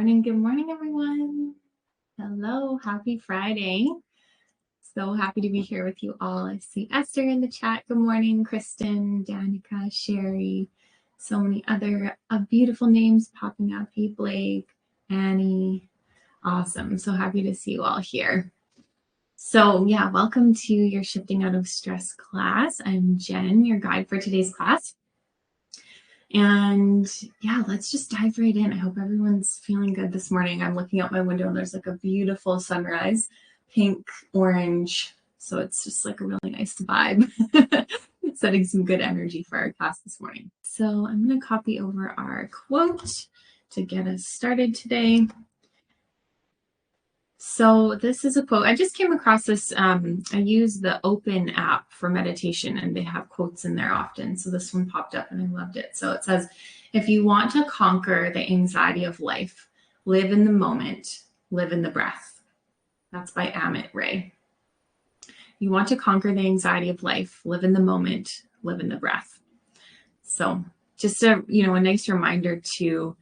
Good morning, everyone. Hello, happy Friday. So happy to be here with you all. I see Esther in the chat. Good morning, Kristen, Danica, Sherry, so many other beautiful names popping up. Hey, Blake, Annie. Awesome. So happy to see you all here. So yeah, welcome to your Shifting Out of Stress class. I'm Jen, your guide for today's class. And yeah, let's just dive right in. I hope everyone's feeling good this morning. I'm looking out my window and there's like a beautiful sunrise, pink, orange. So it's just like a really nice vibe. Setting some good energy for our class this morning. So I'm going to copy over our quote to get us started today. So this is a quote. I just came across this. I use the Open app for meditation and they have quotes in there often. So this one popped up and I loved it. So it says, if you want to conquer the anxiety of life, live in the moment, live in the breath. That's by Amit Ray. You want to conquer the anxiety of life, live in the moment, live in the breath. So just a nice reminder to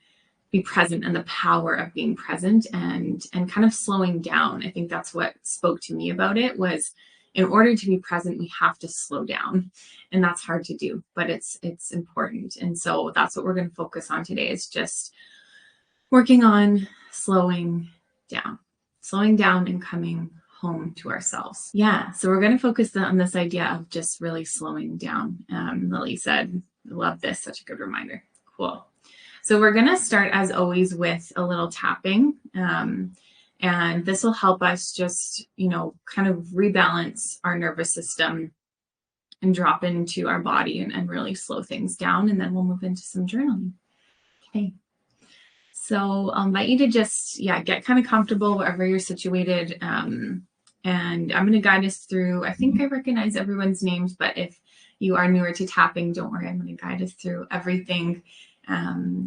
be present and the power of being present and kind of slowing down. I think that's what spoke to me about it was in order to be present, we have to slow down, and that's hard to do, but it's important. And so that's what we're going to focus on today is just working on slowing down and coming home to ourselves. Yeah. So we're going to focus on this idea of just really slowing down. Lily said, I love this. Such a good reminder. Cool. So we're going to start, as always, with a little tapping. And this will help us just, kind of rebalance our nervous system and drop into our body and really slow things down. And then we'll move into some journaling. Okay. So I'll invite you to just, get kind of comfortable wherever you're situated. And I'm going to guide us through, I think I recognize everyone's names, but if you are newer to tapping, don't worry, I'm going to guide us through everything.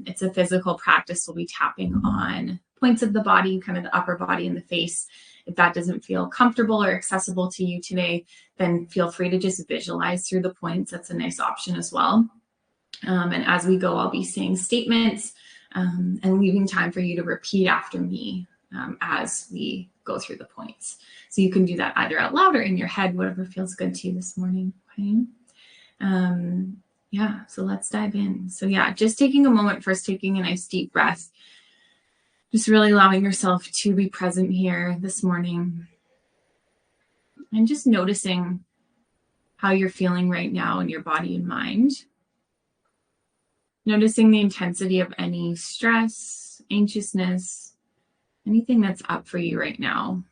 It's a physical practice. We'll be tapping on points of the body, kind of the upper body and the face. If that doesn't feel comfortable or accessible to you today, then feel free to just visualize through the points. That's a nice option as well. And as we go, I'll be saying statements and leaving time for you to repeat after me as we go through the points. So you can do that either out loud or in your head, whatever feels good to you this morning. Okay. So let's dive in. So just taking a moment, first taking a nice deep breath, just really allowing yourself to be present here this morning and just noticing how you're feeling right now in your body and mind. Noticing the intensity of any stress, anxiousness, anything that's up for you right now.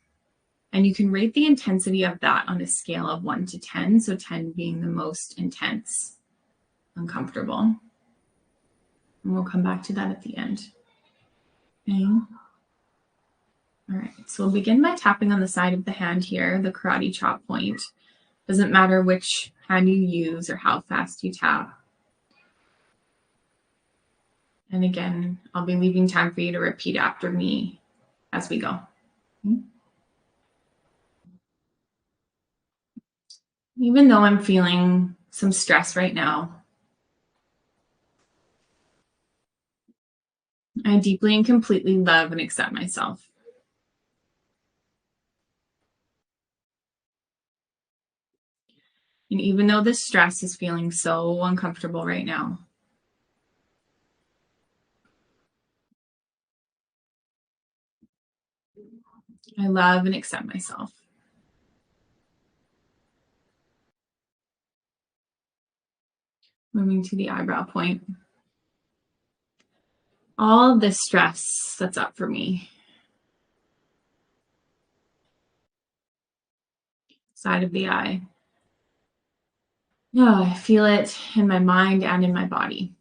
And you can rate the intensity of that on a scale of 1 to 10. So 10 being the most intense, uncomfortable. And we'll come back to that at the end. Okay. All right. So we'll begin by tapping on the side of the hand here, the karate chop point. Doesn't matter which hand you use or how fast you tap. And again, I'll be leaving time for you to repeat after me as we go. Okay. Even though I'm feeling some stress right now, I deeply and completely love and accept myself. And even though this stress is feeling so uncomfortable right now, I love and accept myself. Moving to the eyebrow point. All this stress that's up for me. Side of the eye. Oh, I feel it in my mind and in my body.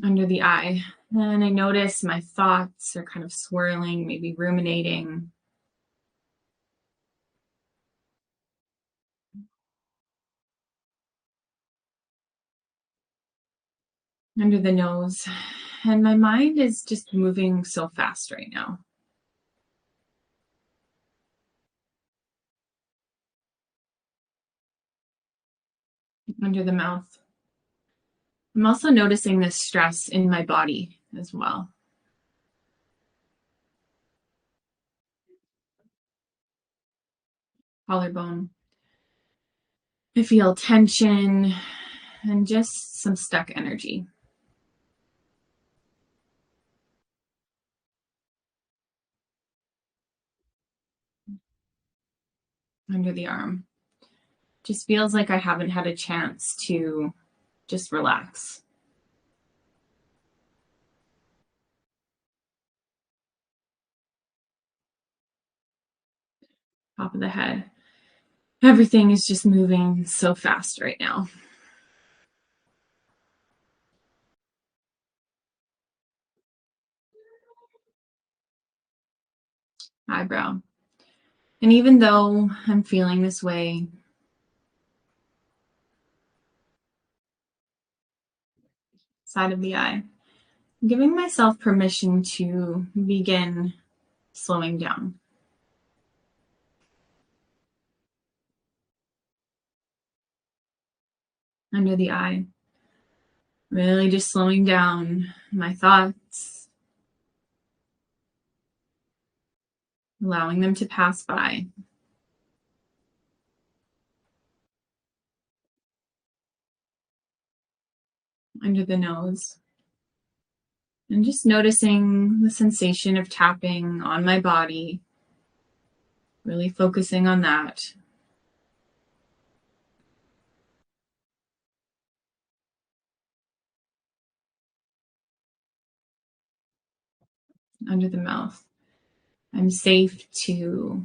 Under the eye. And I notice my thoughts are kind of swirling, maybe ruminating. Under the nose. And my mind is just moving so fast right now. under the mouth. I'm also noticing this stress in my body as well. Collarbone. I feel tension and just some stuck energy. Under the arm. Just feels like I haven't had a chance to just relax. Top of the head. Everything is just moving so fast right now. Eyebrow. And even though I'm feeling this way, side of the eye, I'm giving myself permission to begin slowing down. Under the eye. Really just slowing down my thoughts, allowing them to pass by. Under the nose. And just noticing the sensation of tapping on my body, really focusing on that. Under the mouth. I'm safe to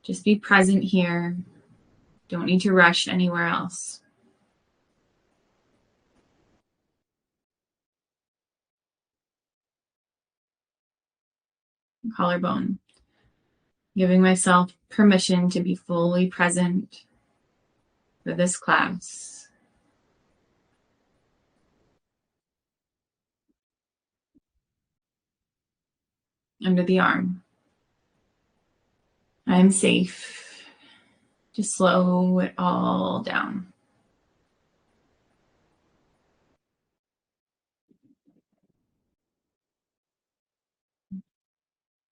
just be present here. Don't need to rush anywhere else. Collarbone. Giving myself permission to be fully present for this class. Under the arm. I'm safe. Just slow it all down.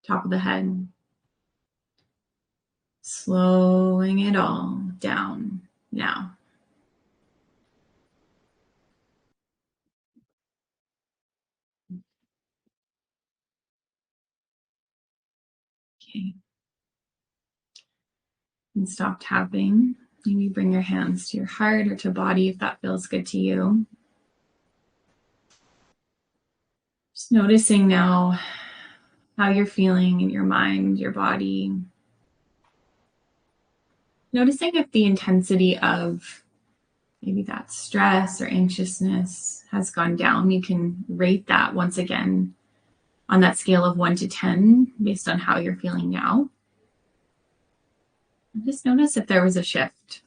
Top of the head. Slowing it all down now. Okay. And stop tapping. Maybe bring your hands to your heart or to body if that feels good to you. Just noticing now how you're feeling in your mind, your body. Noticing if the intensity of maybe that stress or anxiousness has gone down. You can rate that once again on that scale of 1 to 10 based on how you're feeling now. Just notice if there was a shift.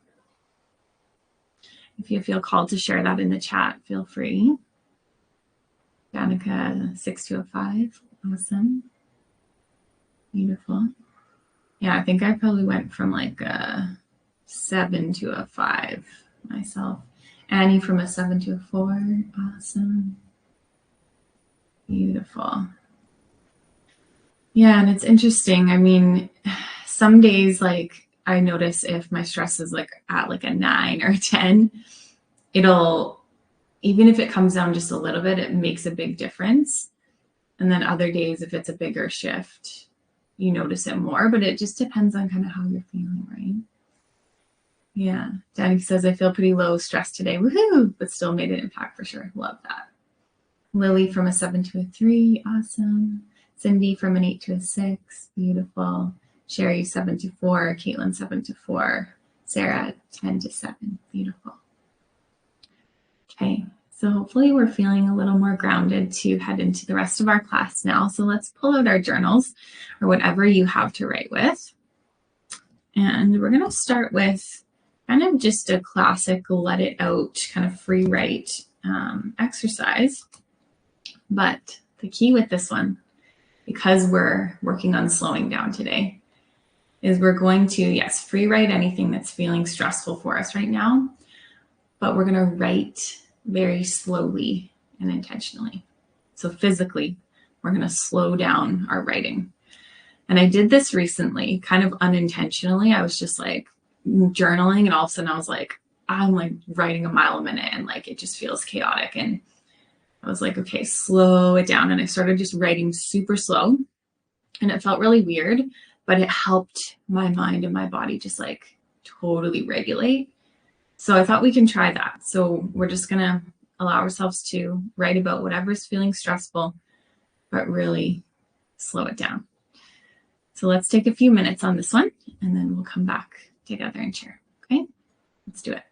If you feel called to share that in the chat, feel free. Danica 6205. Awesome. Beautiful. Yeah, I think I probably went from like a 7 to a 5 myself. Annie from a 7 to a 4. Awesome. Beautiful. Yeah, and it's interesting. I mean, some days like I notice if my stress is like at like a 9 or a 10, it'll, even if it comes down just a little bit, it makes a big difference. And then other days, if it's a bigger shift, you notice it more, but it just depends on kind of how you're feeling, right? Yeah. Danny says, I feel pretty low stress today. Woohoo! But still made an impact for sure. Love that. Lily from a 7 to a 3. Awesome. Cindy from an 8 to a 6. Beautiful. Sherry 7 to 4. Caitlin 7 to 4. Sarah 10 to 7. Beautiful. Okay. So hopefully we're feeling a little more grounded to head into the rest of our class now. So let's pull out our journals or whatever you have to write with. And we're going to start with kind of just a classic let it out kind of free write exercise. But the key with this one, because we're working on slowing down today, is we're going to, yes, free write anything that's feeling stressful for us right now. but we're going to write very slowly and intentionally. So physically, we're going to slow down our writing. And I did this recently, kind of unintentionally. I was just like journaling, and all of a sudden I was like, I'm like writing a mile a minute, and like it just feels chaotic. And I was like, okay, slow it down. And I started just writing super slow, and it felt really weird, but it helped my mind and my body just like totally regulate. So I thought we can try that. So we're just going to allow ourselves to write about whatever's feeling stressful, but really slow it down. So let's take a few minutes on this one, and then we'll come back together and share. Okay, let's do it.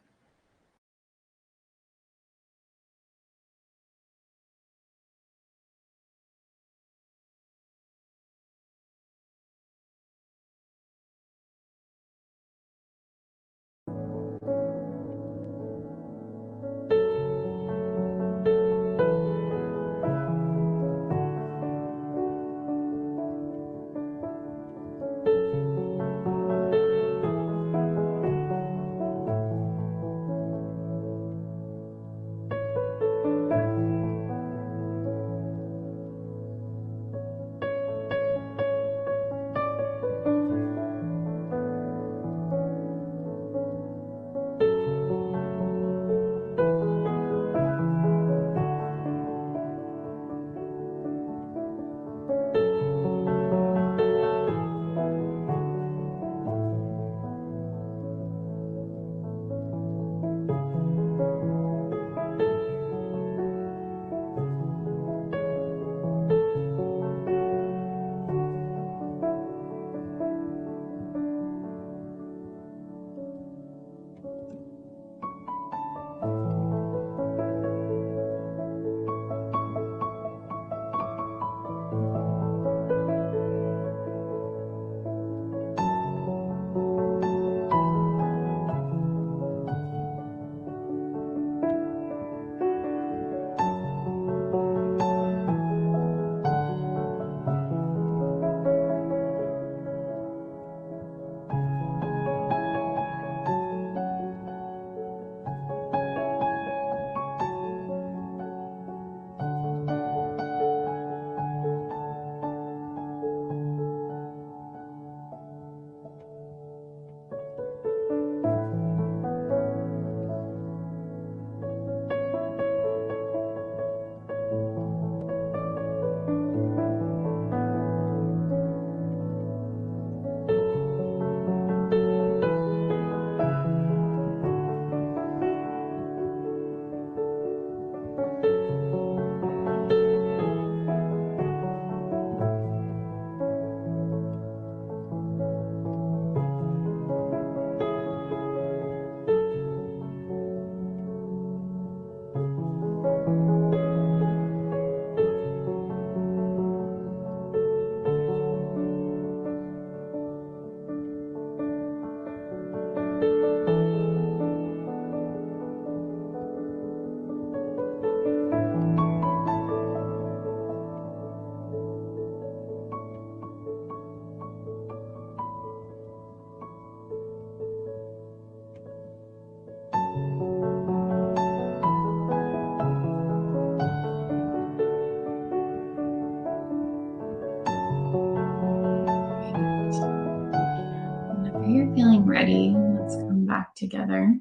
Whenever you're feeling ready, let's come back together.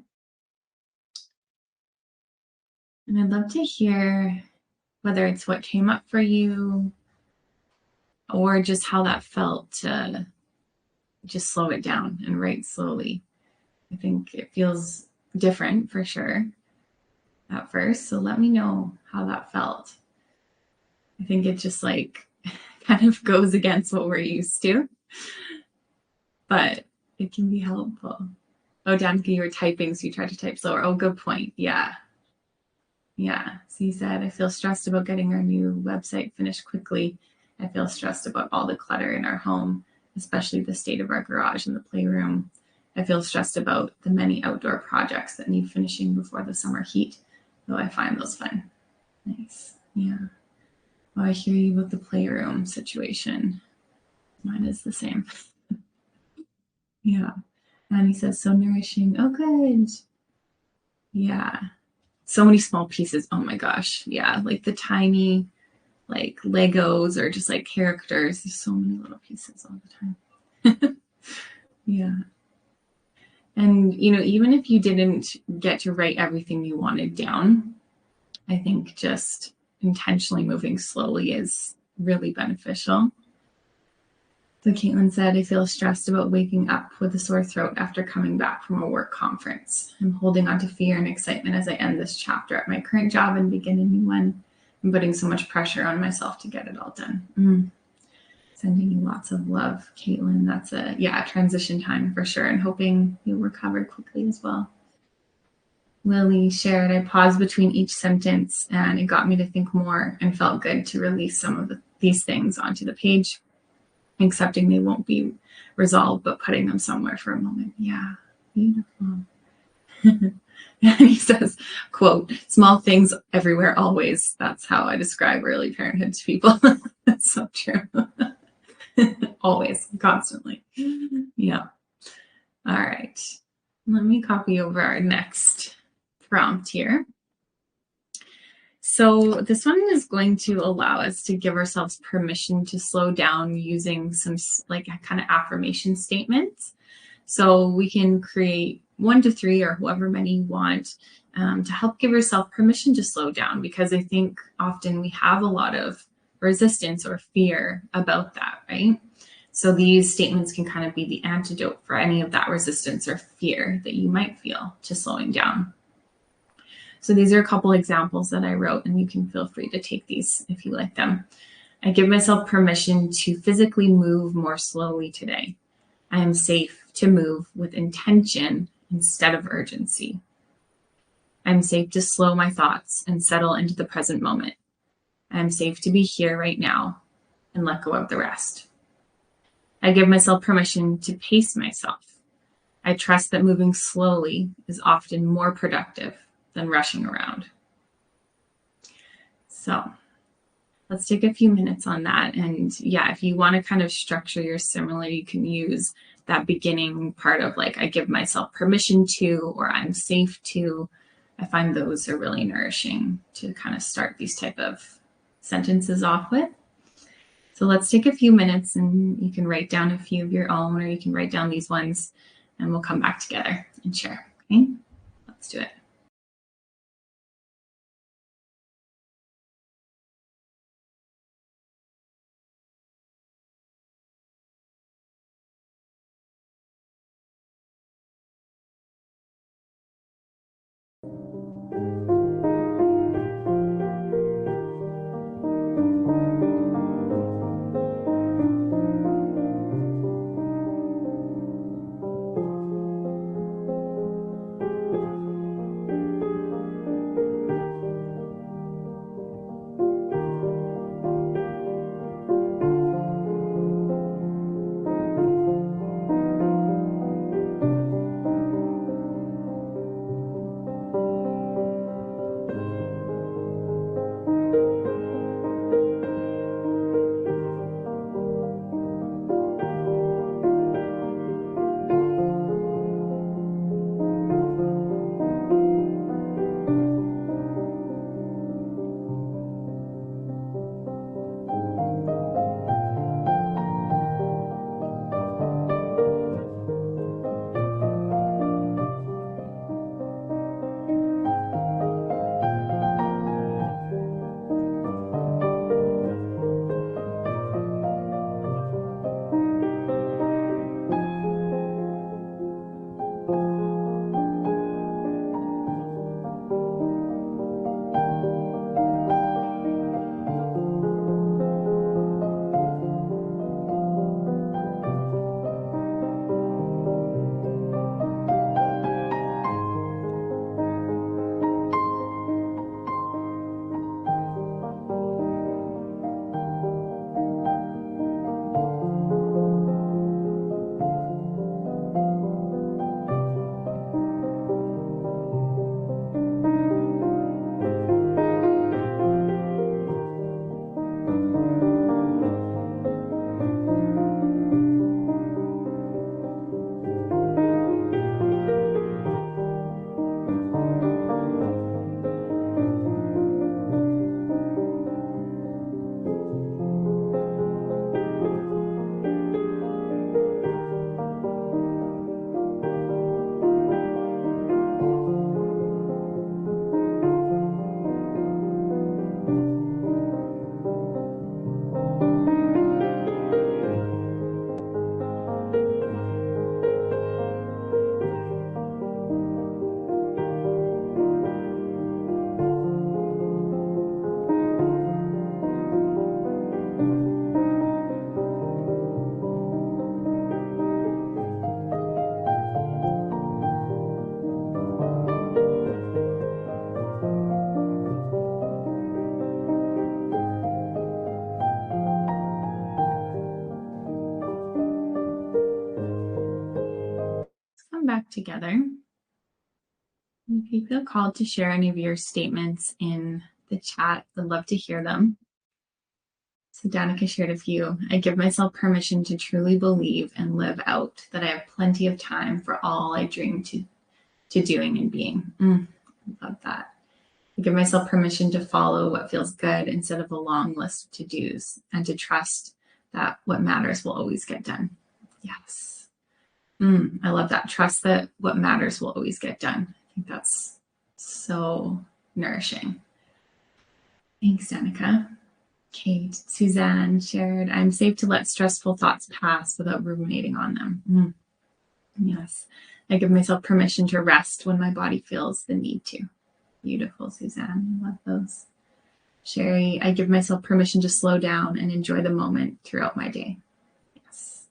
And I'd love to hear whether it's what came up for you or just how that felt to just slow it down and write slowly. I think it feels different for sure at first. So let me know how that felt. I think it just like kind of goes against what we're used to, but it can be helpful. Oh, Danica, you were typing, so you tried to type slower. Oh, good point. Yeah. Yeah. So you said, I feel stressed about getting our new website finished quickly. I feel stressed about all the clutter in our home, especially the state of our garage and the playroom. I feel stressed about the many outdoor projects that need finishing before the summer heat, though I find those fun. Nice. Yeah. Oh, I hear you about the playroom situation. Mine is the same. Yeah. And he says, so nourishing. Oh, good. Yeah. So many small pieces. Oh my gosh. Yeah. Like the tiny, like Legos or just like characters. There's so many little pieces all the time. Yeah. And, even if you didn't get to write everything you wanted down, I think just intentionally moving slowly is really beneficial. So Caitlin said, I feel stressed about waking up with a sore throat after coming back from a work conference. I'm holding on to fear and excitement as I end this chapter at my current job and begin a new one. I'm putting so much pressure on myself to get it all done. Sending you lots of love, Caitlin. That's a transition time for sure, and hoping you'll recover quickly as well. Lily shared, I paused between each sentence and it got me to think more and felt good to release some of these things onto the page, accepting they won't be resolved, but putting them somewhere for a moment. Yeah, beautiful. And he says, quote, small things everywhere, always. That's how I describe early parenthood to people. That's so true. Always, constantly. Yeah. All right. Let me copy over our next prompt here. So this one is going to allow us to give ourselves permission to slow down using some like kind of affirmation statements. So we can create 1 to 3 or however many you want to help give yourself permission to slow down, because I think often we have a lot of resistance or fear about that, right? So these statements can kind of be the antidote for any of that resistance or fear that you might feel to slowing down. So these are a couple examples that I wrote, and you can feel free to take these if you like them. I give myself permission to physically move more slowly today. I am safe to move with intention instead of urgency. I am safe to slow my thoughts and settle into the present moment. I am safe to be here right now and let go of the rest. I give myself permission to pace myself. I trust that moving slowly is often more productive than rushing around. So let's take a few minutes on that. And yeah, if you want to kind of structure your similar, you can use that beginning part of like, I give myself permission to, or I'm safe to. I find those are really nourishing to kind of start these type of sentences off with. So let's take a few minutes and you can write down a few of your own, or you can write down these ones and we'll come back together and share. Okay, let's do it. together. If you feel called to share any of your statements in the chat, I'd love to hear them. So Danica shared a few. I give myself permission to truly believe and live out that I have plenty of time for all I dream to doing and being. I love that. I give myself permission to follow what feels good instead of a long list of to-dos, and to trust that what matters will always get done. Yes. I love that. Trust that what matters will always get done. I think that's so nourishing. Thanks, Danica. Kate, Suzanne shared, I'm safe to let stressful thoughts pass without ruminating on them. Yes. I give myself permission to rest when my body feels the need to. Beautiful, Suzanne. I love those. Sherry, I give myself permission to slow down and enjoy the moment throughout my day. Yes.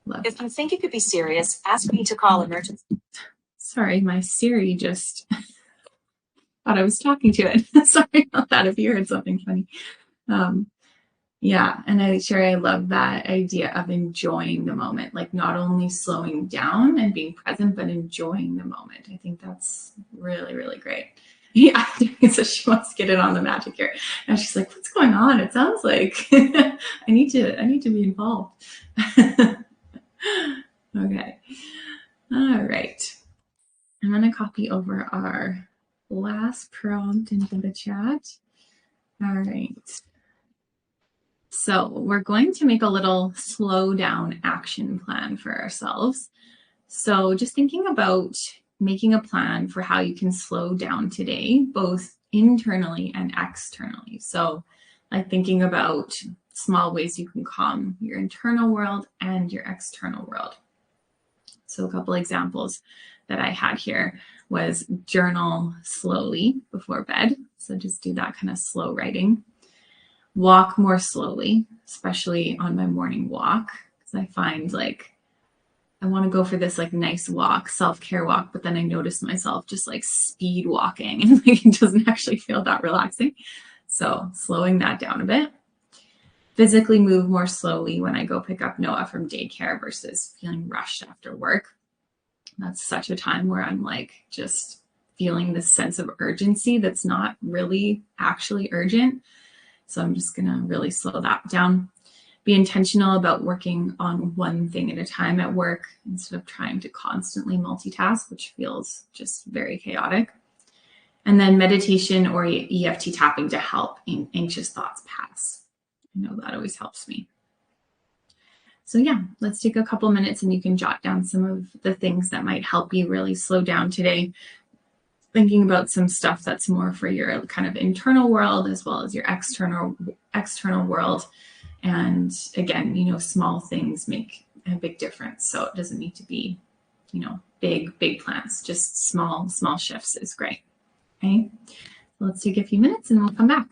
Love If you think you could be serious, ask me to call emergency. Sorry, my Siri just thought I was talking to it. Sorry about that if you heard something funny. Yeah, and Sherry, I love that idea of enjoying the moment, like not only slowing down and being present, but enjoying the moment. I think that's really, really great. Yeah, so she wants to get in on the magic here, and she's like, "What's going on? It sounds like I need to be involved." Okay, all right. I'm gonna copy over our last prompt into the chat. All right. So we're going to make a little slow down action plan for ourselves. So just thinking about making a plan for how you can slow down today, both internally and externally. So like thinking about small ways you can calm your internal world and your external world. So a couple examples that I had here was journal slowly before bed. So just do that kind of slow writing. Walk more slowly, especially on my morning walk, because I find like I want to go for this like nice walk, self-care walk, but then I notice myself just like speed walking and like it doesn't actually feel that relaxing. So slowing that down a bit. Physically move more slowly when I go pick up Noah from daycare versus feeling rushed after work. That's such a time where I'm like just feeling this sense of urgency that's not really actually urgent. So I'm just going to really slow that down. Be intentional about working on one thing at a time at work instead of trying to constantly multitask, which feels just very chaotic. And then meditation or EFT tapping to help anxious thoughts pass. I know that always helps me. So yeah, let's take a couple minutes and you can jot down some of the things that might help you really slow down today. Thinking about some stuff that's more for your kind of internal world as well as your external world. And again, small things make a big difference. So it doesn't need to be, big plans. Just small shifts is great. Okay. So let's take a few minutes and we'll come back.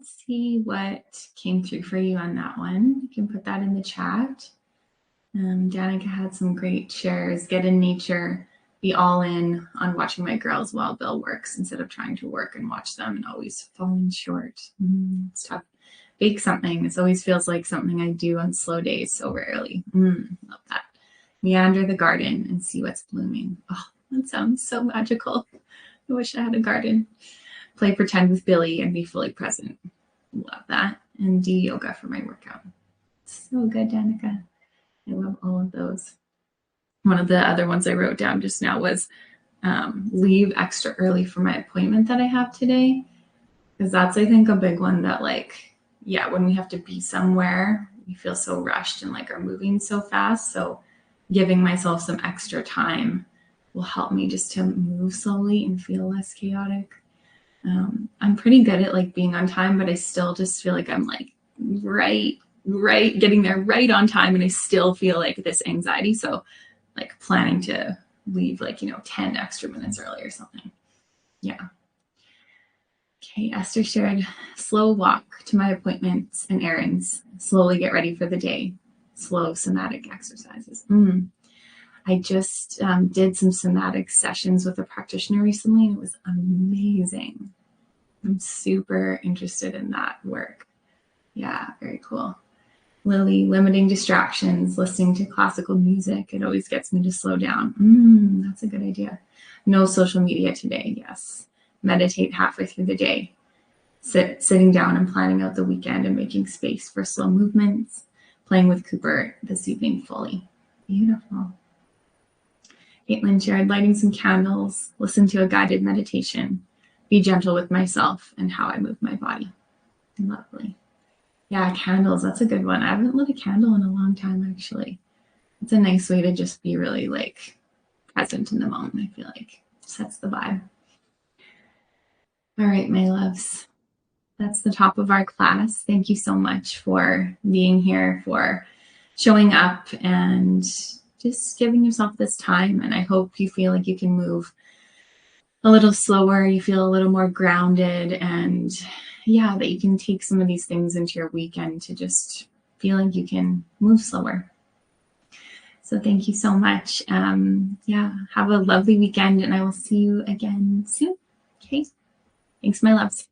let's see what came through for you on that one. You can put that in the chat. Danica had some great shares. Get in nature, be all in on watching my girls while Bill works instead of trying to work and watch them and always falling short. It's tough. Bake something. This always feels like something I do on slow days so rarely. Love that. Meander the garden and see what's blooming. Oh, that sounds so magical. I wish I had a garden. Play pretend with Billy and be fully present. Love that. And do yoga for my workout. So good, Danica. I love all of those. One of the other ones I wrote down just now was leave extra early for my appointment that I have today. Because that's, I think, a big one that, like, yeah, when we have to be somewhere, we feel so rushed and like are moving so fast. So giving myself some extra time will help me just to move slowly and feel less chaotic. I'm pretty good at like being on time, but I still just feel like I'm like right, getting there right on time. And I still feel like this anxiety. So like planning to leave like, 10 extra minutes early or something. Yeah. Okay, Esther shared, slow walk to my appointments and errands, slowly get ready for the day, slow somatic exercises. I just did some somatic sessions with a practitioner recently, and it was amazing. I'm super interested in that work. Yeah, very cool. Lily, limiting distractions, listening to classical music. It always gets me to slow down. That's a good idea. No social media today, yes. Meditate halfway through the day. Sitting down and planning out the weekend and making space for slow movements. Playing with Cooper this evening fully. Beautiful. Caitlin shared, lighting some candles, listen to a guided meditation, be gentle with myself and how I move my body. Lovely. Yeah, candles, that's a good one. I haven't lit a candle in a long time, actually. It's a nice way to just be really like present in the moment, I feel like. Sets the vibe. All right, my loves. That's the top of our class. Thank you so much for being here, for showing up and just giving yourself this time. And I hope you feel like you can move a little slower, you feel a little more grounded, and yeah, that you can take some of these things into your weekend to just feel like you can move slower. So thank you so much. Yeah, have a lovely weekend, and I will see you again soon. Okay, thanks, my loves.